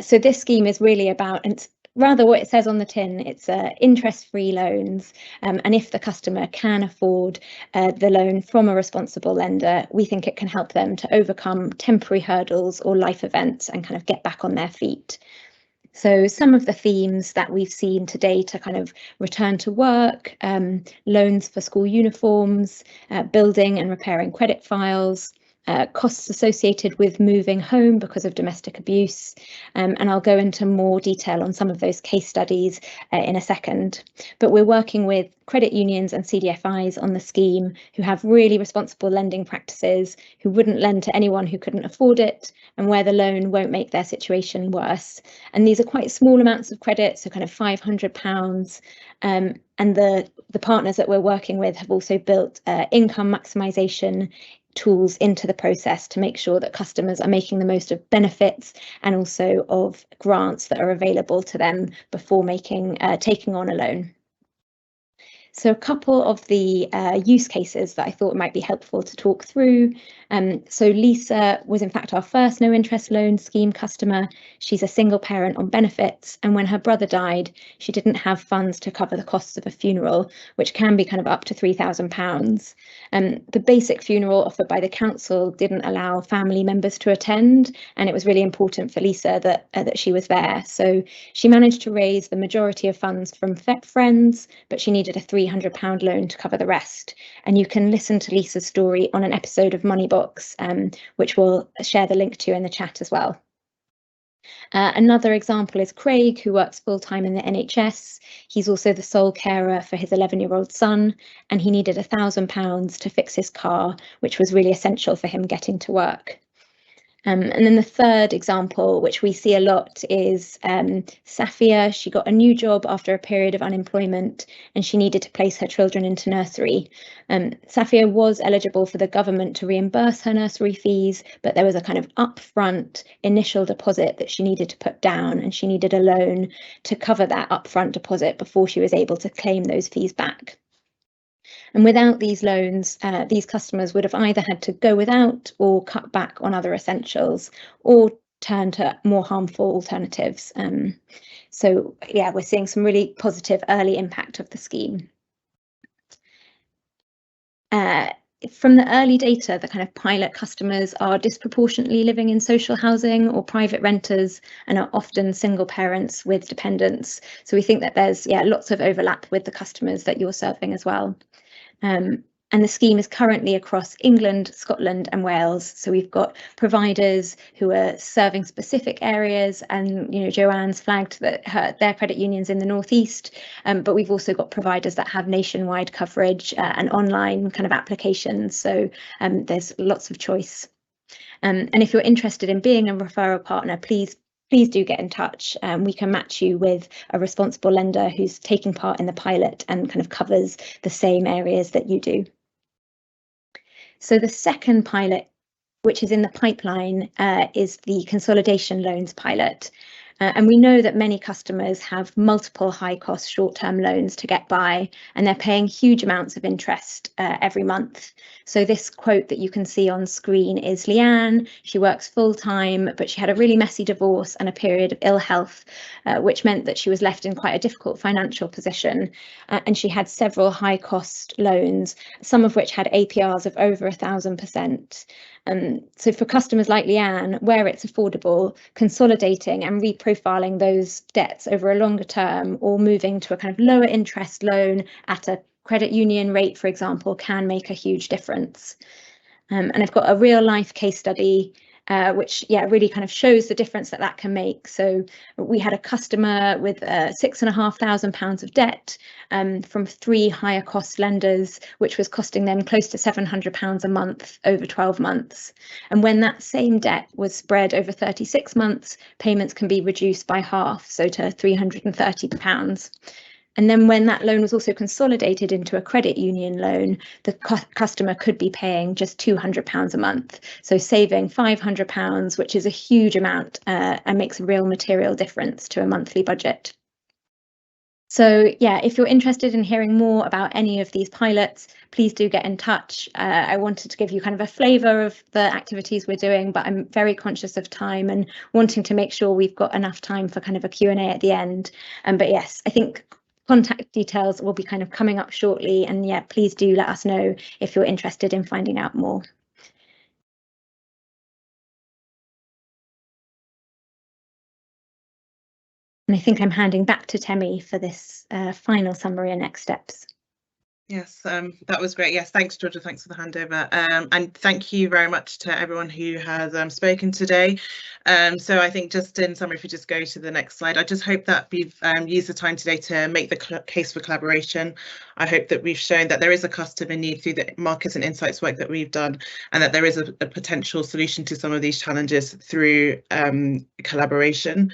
So this scheme is really about, and rather what it says on the tin, it's interest-free loans, and if the customer can afford the loan from a responsible lender, we think it can help them to overcome temporary hurdles or life events and kind of get back on their feet. So some of the themes that we've seen today to kind of return to work, loans for school uniforms, building and repairing credit files, costs associated with moving home because of domestic abuse, and I'll go into more detail on some of those case studies in a second. But we're working with credit unions and CDFIs on the scheme who have really responsible lending practices, who wouldn't lend to anyone who couldn't afford it, and where the loan won't make their situation worse. And these are quite small amounts of credit, so kind of £500. And the partners that we're working with have also built income maximisation tools into the process to make sure that customers are making the most of benefits and also of grants that are available to them before taking on a loan. So a couple of the use cases that I thought might be helpful to talk through. So Lisa was in fact our first no interest loan scheme customer. She's a single parent on benefits, and when her brother died, she didn't have funds to cover the costs of a funeral, which can be kind of up to £3,000. The basic funeral offered by the council didn't allow family members to attend, and it was really important for Lisa that she was there. So she managed to raise the majority of funds from friends, but she needed a £300 loan to cover the rest. And you can listen to Lisa's story on an episode of Moneybox, which we'll share the link to in the chat as well. Another example is Craig, who works full-time in the NHS. He's also the sole carer for his 11-year-old son, and he needed £1,000 to fix his car, which was really essential for him getting to work. And then the third example, which we see a lot, is Safia. She got a new job after a period of unemployment, and she needed to place her children into nursery. Safia was eligible for the government to reimburse her nursery fees, but there was a kind of upfront initial deposit that she needed to put down, and she needed a loan to cover that upfront deposit before she was able to claim those fees back. And without these loans, these customers would have either had to go without or cut back on other essentials or turn to more harmful alternatives. So yeah, we're seeing some really positive early impact of the scheme. From the early data, the kind of pilot customers are disproportionately living in social housing or private renters and are often single parents with dependents. So we think that there's lots of overlap with the customers that you're serving as well. And the scheme is currently across England, Scotland and Wales. So we've got providers who are serving specific areas, and Joanne's flagged that their credit unions in the northeast, but we've also got providers that have nationwide coverage and online kind of applications. So there's lots of choice. And if you're interested in being a referral partner, please do get in touch. We can match you with a responsible lender who's taking part in the pilot and kind of covers the same areas that you do. So the second pilot, which is in the pipeline, is the Consolidation loans pilot. And we know that many customers have multiple high-cost short-term loans to get by, and they're paying huge amounts of interest every month. So this quote that you can see on screen is Leanne. She works full-time, but she had a really messy divorce and a period of ill health, which meant that she was left in quite a difficult financial position. And she had several high-cost loans, some of which had APRs of over 1,000%. So for customers like Leanne, where it's affordable, consolidating and reprofiling those debts over a longer term, or moving to a kind of lower interest loan at a credit union rate, for example, can make a huge difference. And I've got a real life case study which really kind of shows the difference that can make. So we had a customer with £6,500 of debt from 3 higher cost lenders, which was costing them close to £700 a month over 12 months. And when that same debt was spread over 36 months, payments can be reduced by half, so to £330. And then when that loan was also consolidated into a credit union loan, the customer could be paying just £200 a month. So saving £500, which is a huge amount and makes a real material difference to a monthly budget. So if you're interested in hearing more about any of these pilots, please do get in touch. I wanted to give you kind of a flavour of the activities we're doing, but I'm very conscious of time and wanting to make sure we've got enough time for kind of a Q&A at the end. But yes, I think contact details will be kind of coming up shortly, and please do let us know if you're interested in finding out more. And I think I'm handing back to Temi for this final summary and next steps. Yes, that was great. Yes, thanks, Georgia. Thanks for the handover. And thank you very much to everyone who has spoken today. So I think just in summary, if we just go to the next slide, I just hope that we've used the time today to make the case for collaboration. I hope that we've shown that there is a customer need through the markets and insights work that we've done, and that there is a potential solution to some of these challenges through collaboration.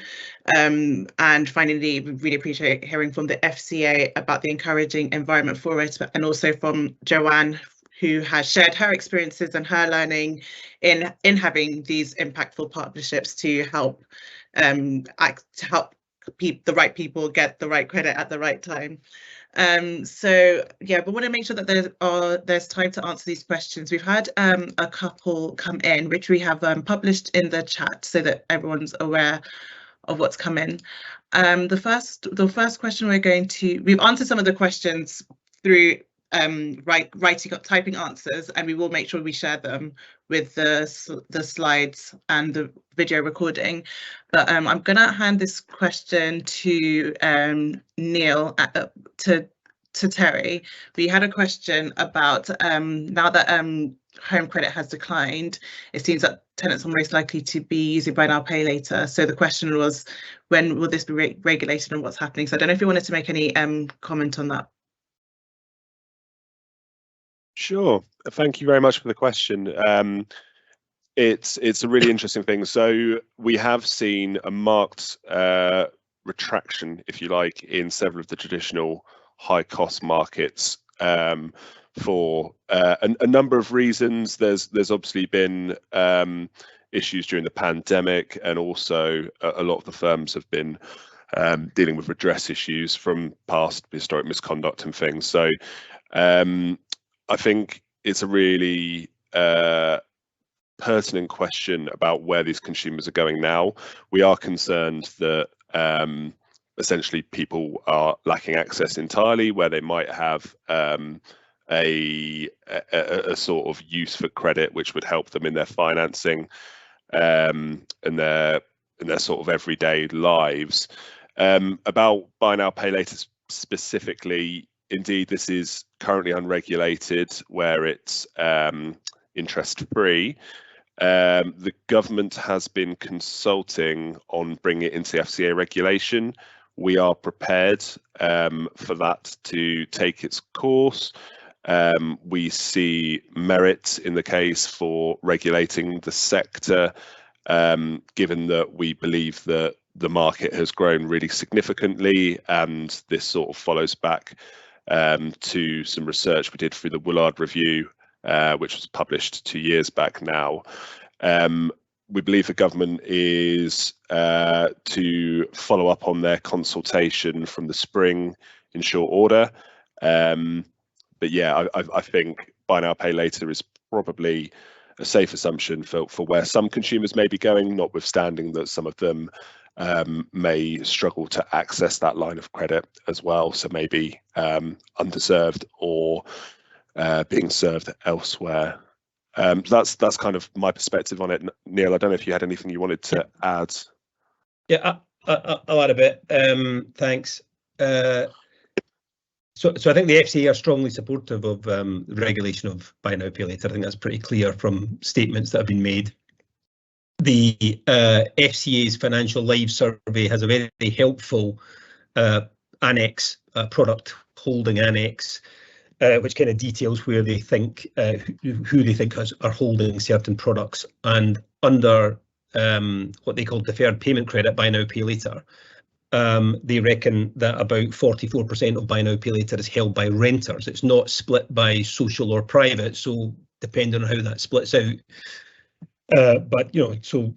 And finally, we really appreciate hearing from the FCA about the encouraging environment for it, and also from Joanne, who has shared her experiences and her learning in having these impactful partnerships to help the right people get the right credit at the right time. So we want to make sure that there's time to answer these questions. We've had a couple come in, which we have published in the chat so that everyone's aware of what's come in. The first question we've answered some of the questions through typing answers, and we will make sure we share them with the slides and the video recording. But I'm gonna hand this question to Neil to Terry. We had a question about now that home credit has declined, it seems that tenants are most likely to be using buy now, pay later. So the question was, when will this be regulated and what's happening? So I don't know if you wanted to make any comment on that. Sure. Thank you very much for the question. It's a really interesting thing. So we have seen a marked retraction, if you like, in several of the traditional high cost markets for a number of reasons. There's obviously been issues during the pandemic, and also a lot of the firms have been dealing with redress issues from past historic misconduct and things. So I think it's a really pertinent question about where these consumers are going now. We are concerned that essentially people are lacking access entirely, where they might have a sort of use for credit which would help them in their financing and their sort of everyday lives. About buy now, pay later specifically, indeed, this is currently unregulated, where it's interest free. The government has been consulting on bringing it into the FCA regulation. We are prepared for that to take its course. We see merit in the case for regulating the sector, given that we believe that the market has grown really significantly, and this sort of follows back to some research we did through the Woolard Review, which was published 2 years back now. we believe the government is to follow up on their consultation from the spring in short order. But yeah, I think buy now, pay later is probably a safe assumption for where some consumers may be going, notwithstanding that some of them may struggle to access that line of credit as well. So maybe underserved or being served elsewhere. That's kind of my perspective on it. Neil, I don't know if you had anything you wanted to add. Yeah, I'll add a bit. Thanks. So I think the FCA are strongly supportive of regulation of buy now, pay later. I think that's pretty clear from statements that have been made. The FCA's Financial Lives Survey has a very helpful annex, product holding annex, which kind of details where they think, who they think are holding certain products. And under what they call deferred payment credit, buy now, pay later, they reckon that about 44% of buy now, pay later is held by renters. It's not split by social or private, so depending on how that splits out. But so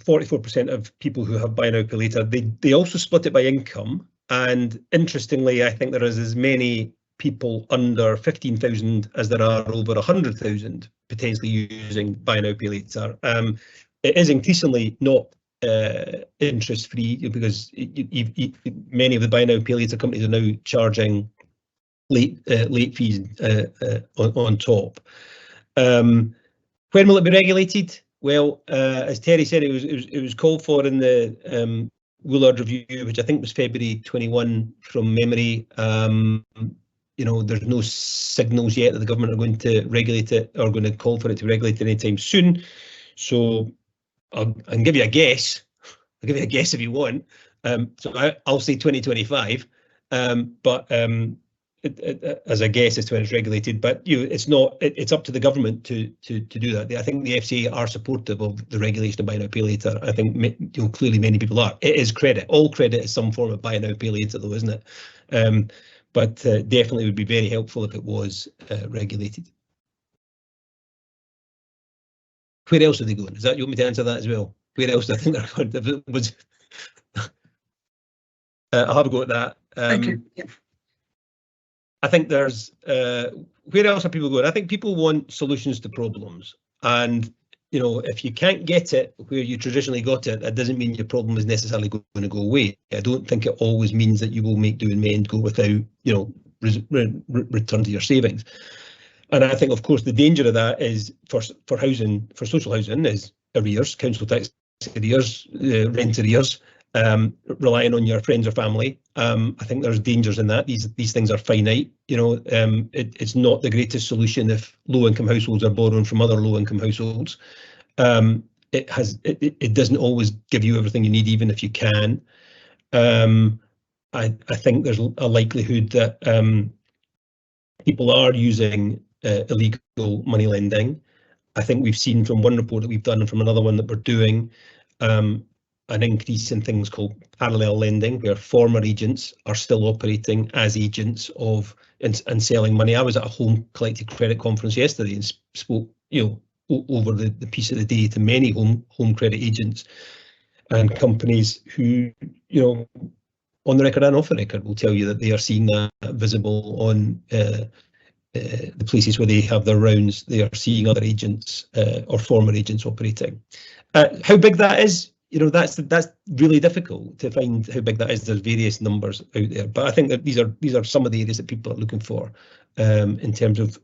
44% of people who have buy now, pay later, they also split it by income. And interestingly, I think there is as many people under 15,000 as there are over 100,000 potentially using buy now, pay later. It is increasingly not interest-free because many of the buy now, pay later companies are now charging late fees on top. When will it be regulated? Well, as Terry said, it was called for in the Woolard review, which I think was February 21 from memory. There's no signals yet that the government are going to regulate it or going to call for it to regulate it anytime soon. So I can give you a guess. I'll give you a guess if you want. So I'll say 2025. But as a guess as to when it's regulated, but it's not. It's up to the government to do that. I think the FCA are supportive of the regulation of buy now, pay later. I think clearly many people are. It is credit. All credit is some form of buy now, pay later, though, isn't it? But definitely would be very helpful if it was regulated. Where else are they going? Is that you want me to answer that as well? Where else do I think they're going? I'll have a go at that. Okay. Yeah. I think there's where else are people going? I think people want solutions to problems, and if you can't get it where you traditionally got it, that doesn't mean your problem is necessarily going to go away. I don't think it always means that you will make do and mend go without return to your savings. And I think, of course, the danger of that is for housing, for social housing, is arrears, council tax arrears, rent arrears, relying on your friends or family. I think there's dangers in that. These things are finite. It's not the greatest solution if low-income households are borrowing from other low-income households. It doesn't always give you everything you need, even if you can. I think there's a likelihood that people are using illegal money lending. I think we've seen from one report that we've done and from another one that we're doing an increase in things called parallel lending, where former agents are still operating as agents of and selling money. I was at a home collected credit conference yesterday and spoke, over the piece of the day to many home credit agents and companies who, on the record and off the record, will tell you that they are seeing that visible on the places where they have their rounds. They are seeing other agents or former agents operating. How big that is, that's really difficult to find how big that is. There's various numbers out there, but I think that these are some of the areas that people are looking for in terms of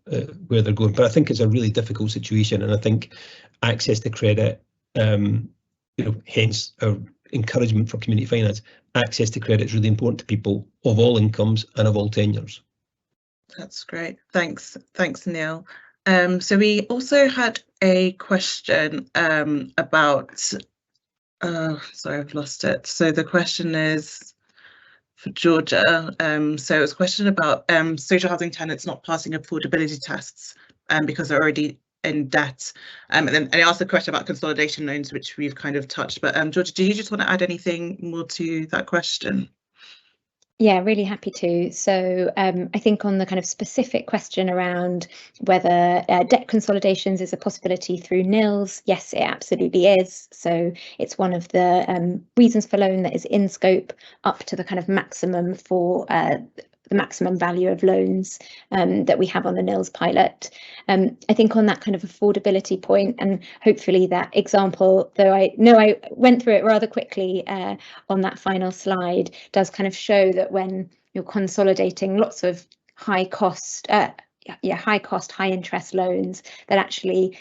where they're going. But I think it's a really difficult situation, and I think access to credit, hence our encouragement for community finance, access to credit is really important to people of all incomes and of all tenures. That's great. Thanks, Neil. So we also had a question about, sorry, I've lost it. So the question is for Georgia. So it's a question about social housing tenants not passing affordability tests because they're already in debt. And then I asked a question about consolidation loans, which we've kind of touched. But Georgia, do you just want to add anything more to that question? Yeah, really happy to. So I think on the kind of specific question around whether debt consolidations is a possibility through nils, yes, it absolutely is. So it's one of the reasons for loan that is in scope up to the kind of maximum for the maximum value of loans that we have on the nils pilot. I think on that kind of affordability point, and hopefully that example, though I know I went through it rather quickly on that final slide, does kind of show that when you're consolidating lots of high cost, high interest loans, that actually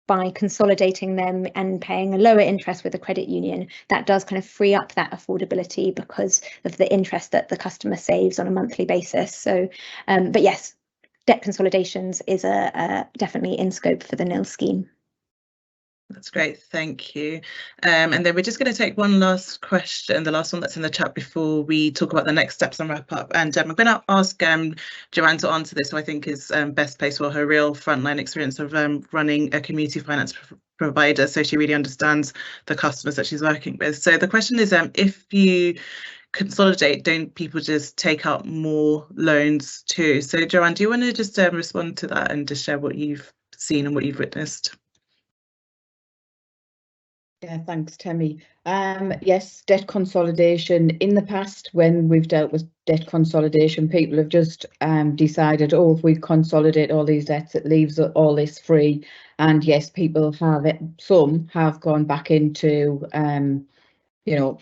by consolidating them and paying a lower interest with a credit union, that does kind of free up that affordability because of the interest that the customer saves on a monthly basis. So, but yes, debt consolidations is definitely in scope for the nil scheme. That's great, thank you. And then we're just going to take one last question, the last one that's in the chat before we talk about the next steps and wrap up. And I'm going to ask Joanne to answer this, who I think is best placed for her real frontline experience of running a community finance provider, so she really understands the customers that she's working with. So the question is, if you consolidate, don't people just take out more loans too? So Joanne, do you want to just respond to that and just share what you've seen and what you've witnessed? Yeah, thanks, Temi. Yes, debt consolidation. In the past, when we've dealt with debt consolidation, people have just decided, oh, if we consolidate all these debts, it leaves all this free. And yes, people have it. Some have gone back into,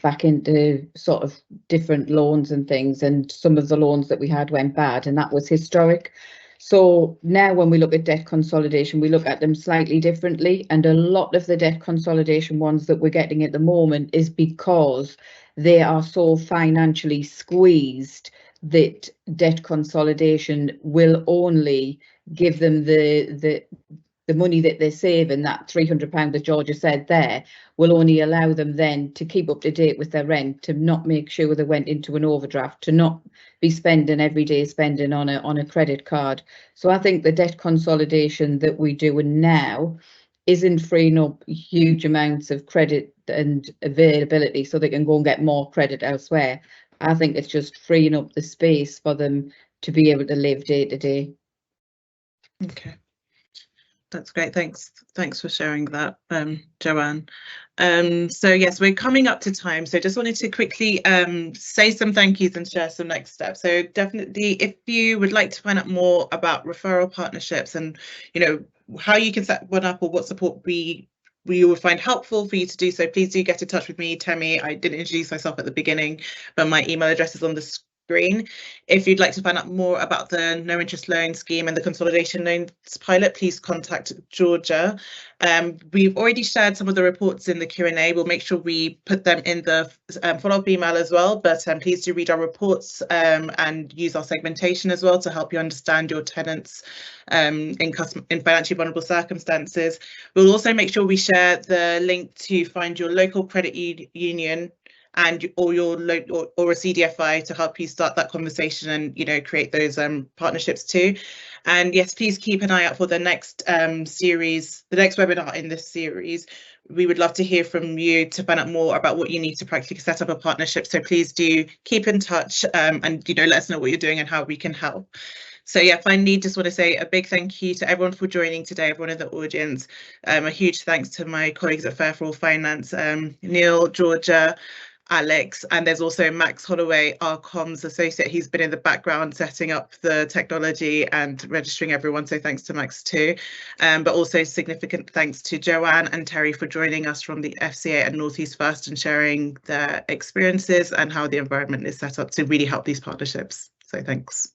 back into sort of different loans and things. And some of the loans that we had went bad, and that was historic. So now when we look at debt consolidation, we look at them slightly differently. And a lot of the debt consolidation ones that we're getting at the moment is because they are so financially squeezed that debt consolidation will only give them the money that they save, and that £300 that Georgia said there will only allow them then to keep up to date with their rent, to not make sure they went into an overdraft, to not be spending everyday spending on a credit card. So I think the debt consolidation that we're doing now isn't freeing up huge amounts of credit and availability so they can go and get more credit elsewhere. I think it's just freeing up the space for them to be able to live day to day. Okay. That's great. Thanks for sharing that, Joanne. So yes, we're coming up to time. So just wanted to quickly say some thank yous and share some next steps. So definitely, if you would like to find out more about referral partnerships and how you can set one up or what support we will find helpful for you to do so, please do get in touch with me, Temi. I didn't introduce myself at the beginning, but my email address is on the screen. If you'd like to find out more about the no interest loan scheme and the consolidation loans pilot, please contact Georgia. We've already shared some of the reports in the Q&A. We'll make sure we put them in the follow-up email as well, but please do read our reports and use our segmentation as well to help you understand your tenants in financially vulnerable circumstances. We'll also make sure we share the link to find your local credit union and or a CDFI to help you start that conversation and create those partnerships too. And yes, please keep an eye out for the next series, the next webinar in this series. We would love to hear from you to find out more about what you need to practically set up a partnership. So please do keep in touch and let us know what you're doing and how we can help. So yeah, finally, just want to say a big thank you to everyone for joining today, everyone in the audience. A huge thanks to my colleagues at Fair for All Finance, Neil, Georgia, Alex, and there's also Max Holloway, our comms associate. He's been in the background setting up the technology and registering everyone, so thanks to Max too. But also significant thanks to Joanne and Terry for joining us from the FCA and North East First and sharing their experiences and how the environment is set up to really help these partnerships. So thanks.